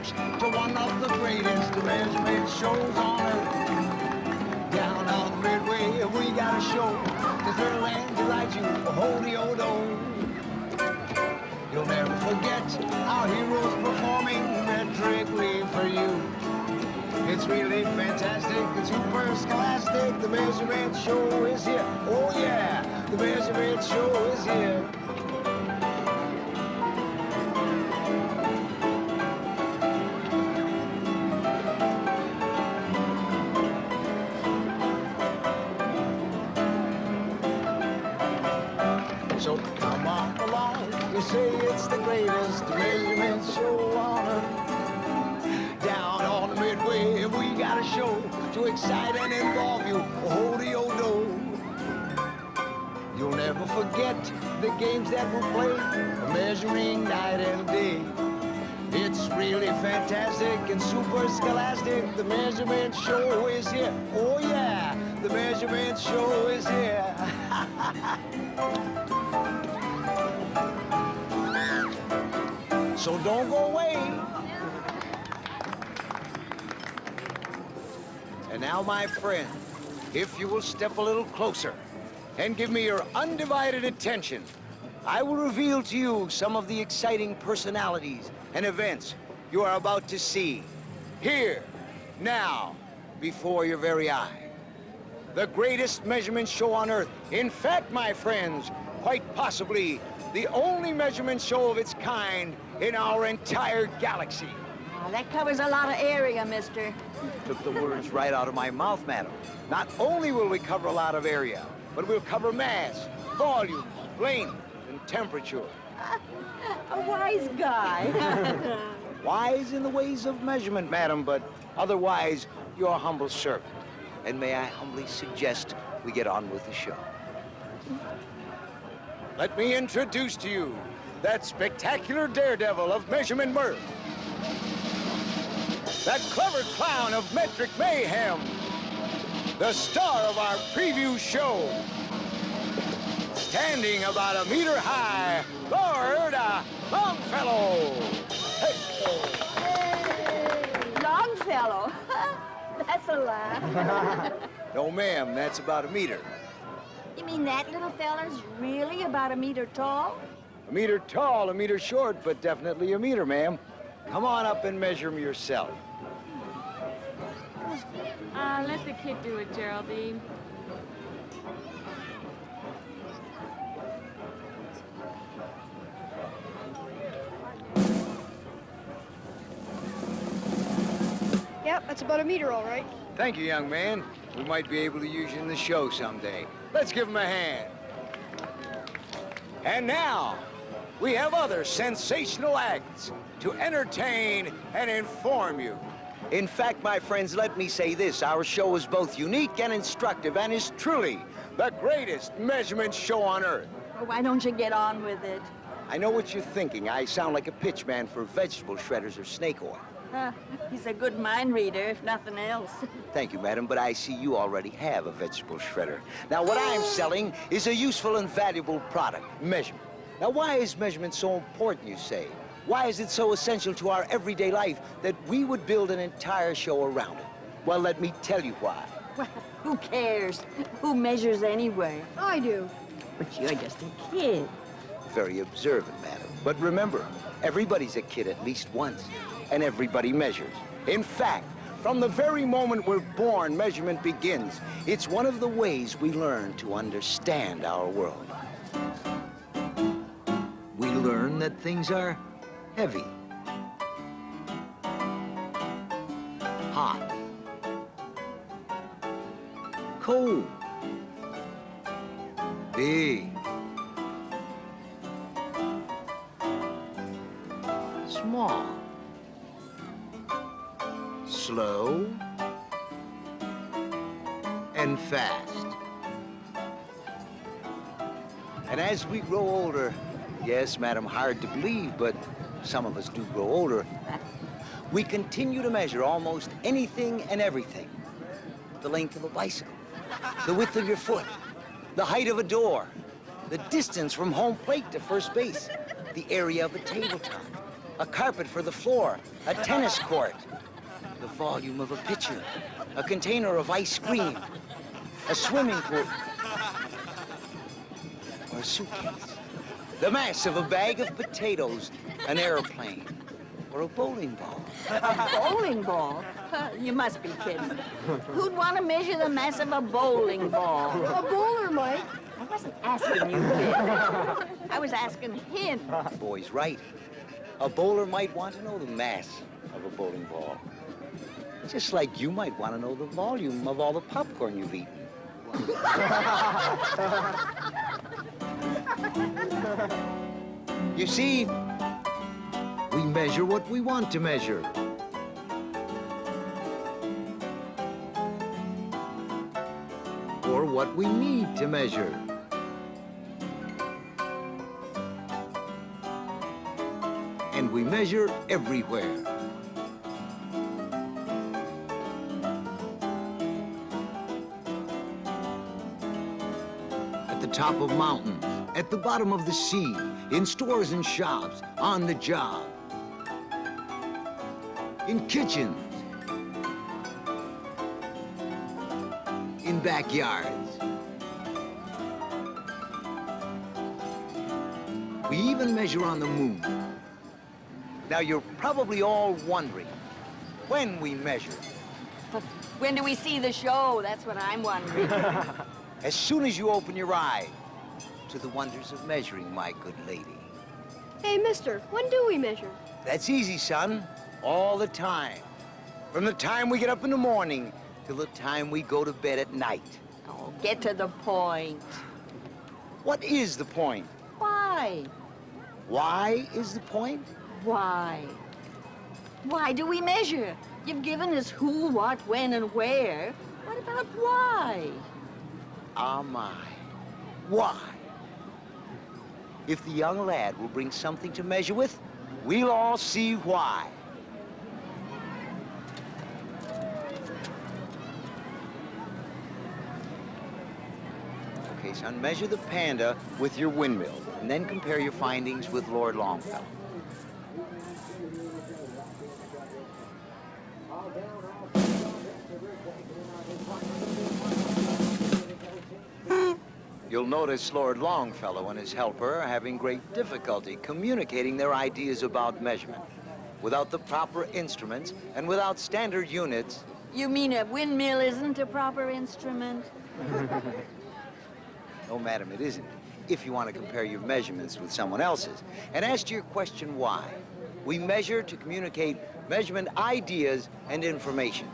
folks, to one of the greatest measurement shows on earth. Down on the Midway, we got a show to thrill and delight you, holy-o-do. You'll never forget our heroes performing metrically for you. It's really fantastic, it's super scholastic. The measurement show is here. Oh yeah, the measurement show is here. So come on along, you say it's the greatest measurement show on earth. Down on the Midway, we got a show to excite and involve you, holy-o-do. You'll never forget the games that we'll play, measuring night and day. It's really fantastic and super scholastic. The measurement show is here. Oh yeah, the measurement show is here. So don't go away. And now, my friend, if you will step a little closer and give me your undivided attention, I will reveal to you some of the exciting personalities and events you are about to see here, now, before your very eye. The greatest measurement show on Earth. In fact, my friends, quite possibly the only measurement show of its kind in our entire galaxy. Oh, that covers a lot of area, mister. Took the words right out of my mouth, madam. Not only will we cover a lot of area, but we'll cover mass, volume, length, and temperature. A wise guy. Wise in the ways of measurement, madam, but otherwise, your humble servant. And may I humbly suggest we get on with the show. Let me introduce to you that spectacular daredevil of measurement mirth. That clever clown of metric mayhem. The star of our preview show. Standing about a meter high, Lord Longfellow. Hey, Longfellow. That's a laugh. No, ma'am, that's about a meter. You mean that little feller's really about a meter tall? A meter tall, a meter short, but definitely a meter, ma'am. Come on up and measure him yourself. Let the kid do it, Geraldine. Yep, that's about a meter, all right. Thank you, young man. We might be able to use you in the show someday. Let's give him a hand. And now, we have other sensational acts to entertain and inform you. In fact, my friends, let me say this. Our show is both unique and instructive and is truly the greatest measurement show on Earth. Well, why don't you get on with it? I know what you're thinking. I sound like a pitchman for vegetable shredders or snake oil. He's a good mind reader, if nothing else. Thank you, madam, but I see you already have a vegetable shredder. Now, what I'm selling is a useful and valuable product, measurement. Now, why is measurement so important, you say? Why is it so essential to our everyday life that we would build an entire show around it? Well, let me tell you why. Well, who cares? Who measures anyway? I do. But you're just a kid. Very observant, madam. But remember, everybody's a kid at least once, and everybody measures. In fact, from the very moment we're born, measurement begins. It's one of the ways we learn to understand our world. We learn that things are heavy, hot, cold, big, small, slow, and fast. And as we grow older, yes, madam, hard to believe, but some of us do grow older, we continue to measure almost anything and everything. The length of a bicycle, the width of your foot, the height of a door, the distance from home plate to first base, the area of a tabletop, a carpet for the floor, a tennis court, the volume of a pitcher, a container of ice cream, a swimming pool, or a suitcase, the mass of a bag of potatoes, an airplane, or a bowling ball. A bowling ball? You must be kidding. Who'd want to measure the mass of a bowling ball? A bowler might. I wasn't asking you, kid. I was asking him. The boy's right. A bowler might want to know the mass of a bowling ball. Just like you might want to know the volume of all the popcorn you've eaten. You see, we measure what we want to measure. Or what we need to measure. And we measure everywhere. At the top of mountains, at the bottom of the sea, in stores and shops, on the job, in kitchens, in backyards. We even measure on the moon. Now, you're probably all wondering when we measure. When do we see the show? That's what I'm wondering. As soon as you open your eye to the wonders of measuring, my good lady. Hey, mister, when do we measure? That's easy, son. All the time. From the time we get up in the morning till the time we go to bed at night. Oh, get to the point. What is the point? Why? Why is the point? Why? Why do we measure? You've given us who, what, when, and where. What about why? Ah, my. Why? If the young lad will bring something to measure with, we'll all see why. Okay, son, measure the panda with your windmill, and then compare your findings with Lord Longfellow. You'll notice Lord Longfellow and his helper are having great difficulty communicating their ideas about measurement. Without the proper instruments and without standard units. You mean a windmill isn't a proper instrument? No, madam, it isn't. If you want to compare your measurements with someone else's. And as to your question why, we measure to communicate measurement ideas and information.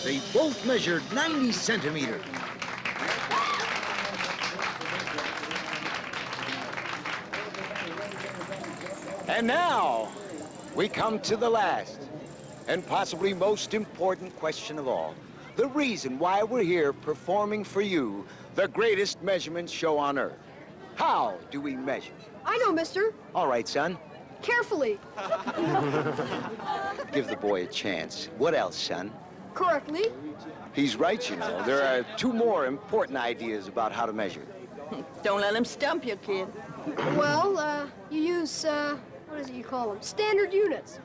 They both measured 90 centimeters. And now, we come to the last and possibly most important question of all. The reason why we're here performing for you the greatest measurement show on Earth. How do we measure? I know, mister. All right, son. Carefully. Give the boy a chance. What else, son? Correctly. He's right, you know. There are two more important ideas about how to measure. Don't let him stump you, kid. Well, you use, what is it you call them? Standard units.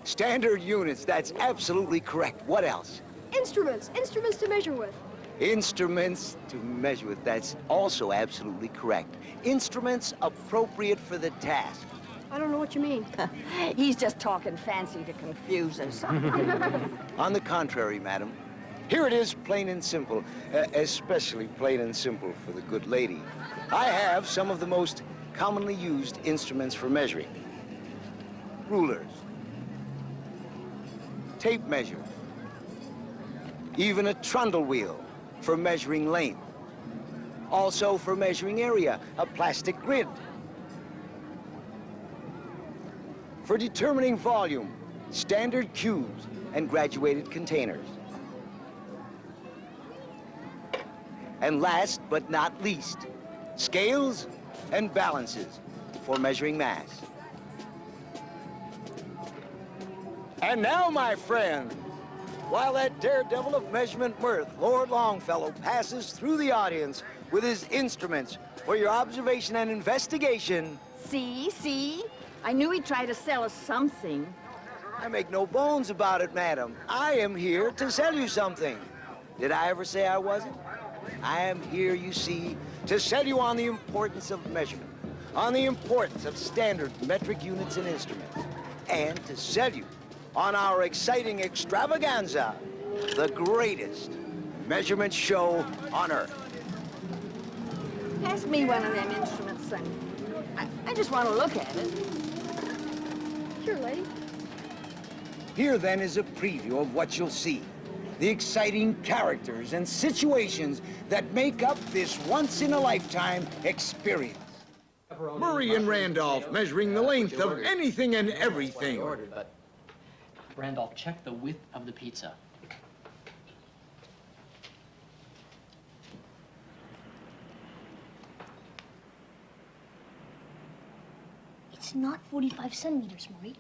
Standard units, that's absolutely correct. What else? Instruments. Instruments to measure with. Instruments to measure with, that's also absolutely correct. Instruments appropriate for the task. I don't know what you mean. He's just talking fancy to confuse us. On the contrary, madam, here it is, plain and simple, especially plain and simple for the good lady. I have some of the most commonly used instruments for measuring. Rulers, tape measure, even a trundle wheel for measuring length. Also for measuring area, a plastic grid. for determining volume, standard cubes, and graduated containers. And last but not least, scales and balances for measuring mass. And now, my friend, while that daredevil of measurement mirth, Lord Longfellow, passes through the audience with his instruments for your observation and investigation. See? I knew he'd try to sell us something. I make no bones about it, madam. I am here to sell you something. Did I ever say I wasn't? I am here, you see, to sell you on the importance of measurement, on the importance of standard metric units and instruments, and to sell you on our exciting extravaganza, the greatest measurement show on Earth. Pass me one of them instruments, son. I just want to look at it. Sure, lady. Here, then, is a preview of what you'll see. The exciting characters and situations that make up this once-in-a-lifetime experience. Murray and Randolph measuring the length of anything and everything. Randolph, check the width of the pizza. It's not 45 centimeters, Murray.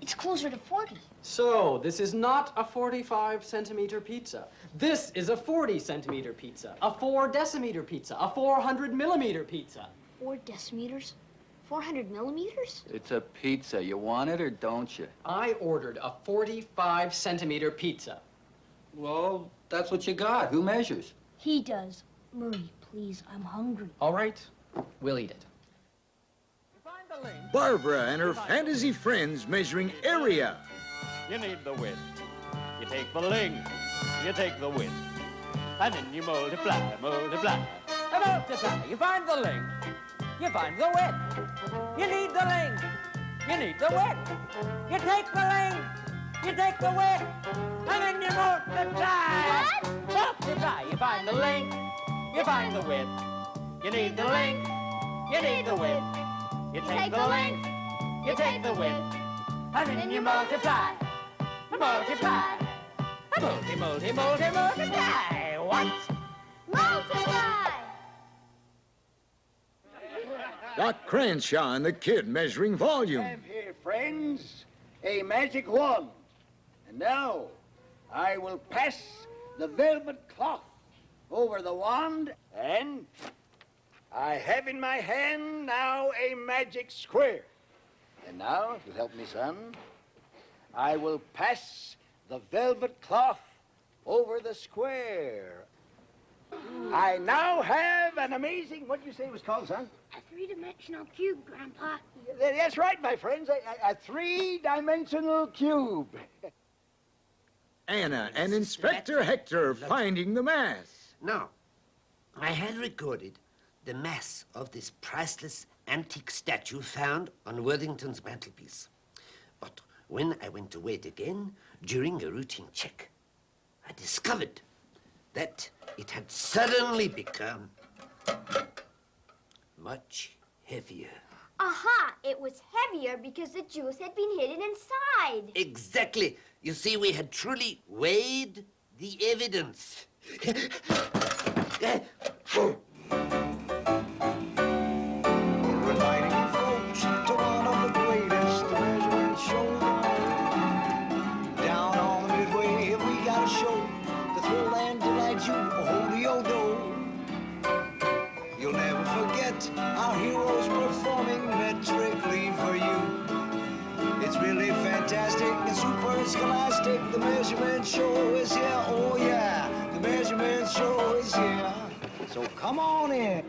It's closer to 40. So, this is not a 45-centimeter pizza. This is a 40-centimeter pizza, a 4-decimeter pizza, a 400-millimeter pizza. 4 decimeters? 400 millimeters? It's a pizza. You want it or don't you? I ordered a 45-centimeter pizza. Well, that's what you got. Who measures? He does. Murray, please, I'm hungry. All right, we'll eat it. Barbara and her fantasy friends measuring area. You need the width. You take the length, you take the width, and then you multiply. And multiply. You find the length, you find the width. You need the length, you need the width. You take the length, you take the width, and then you multiply. What? Multiply. You find the length, you find the width. You need the length, you need the width. You take the length, you take the width, and then you multiply. Multiply. Multiply. What? Multiply! Doc Cranshaw and the kid measuring volume. I have here, friends, a magic wand. And now, I will pass the velvet cloth over the wand, and I have in my hand now a magic square. And now, if you'll help me, son, I will pass the velvet cloth over the square. I now have an amazing, what did you say it was called, son? A 3-dimensional cube, Grandpa. That's right, my friends, a 3-dimensional cube. Anna and Inspector Hector finding the mass. Now, I had recorded the mass of this priceless antique statue found on Worthington's mantelpiece. But when I went to weigh it again, during a routine check, I discovered that it had suddenly become much heavier. Aha! It was heavier because the jewels had been hidden inside. Exactly. You see, we had truly weighed the evidence. Reminding you folks to one of the greatest measurement shows on earth. Down on the midway, we got a show to thrill and delight you, Holio-do. You'll never forget our heroes performing metrically for you. It's really fantastic and super scholastic. The measurement show is here, oh yeah. The measurement show is here. So come on in.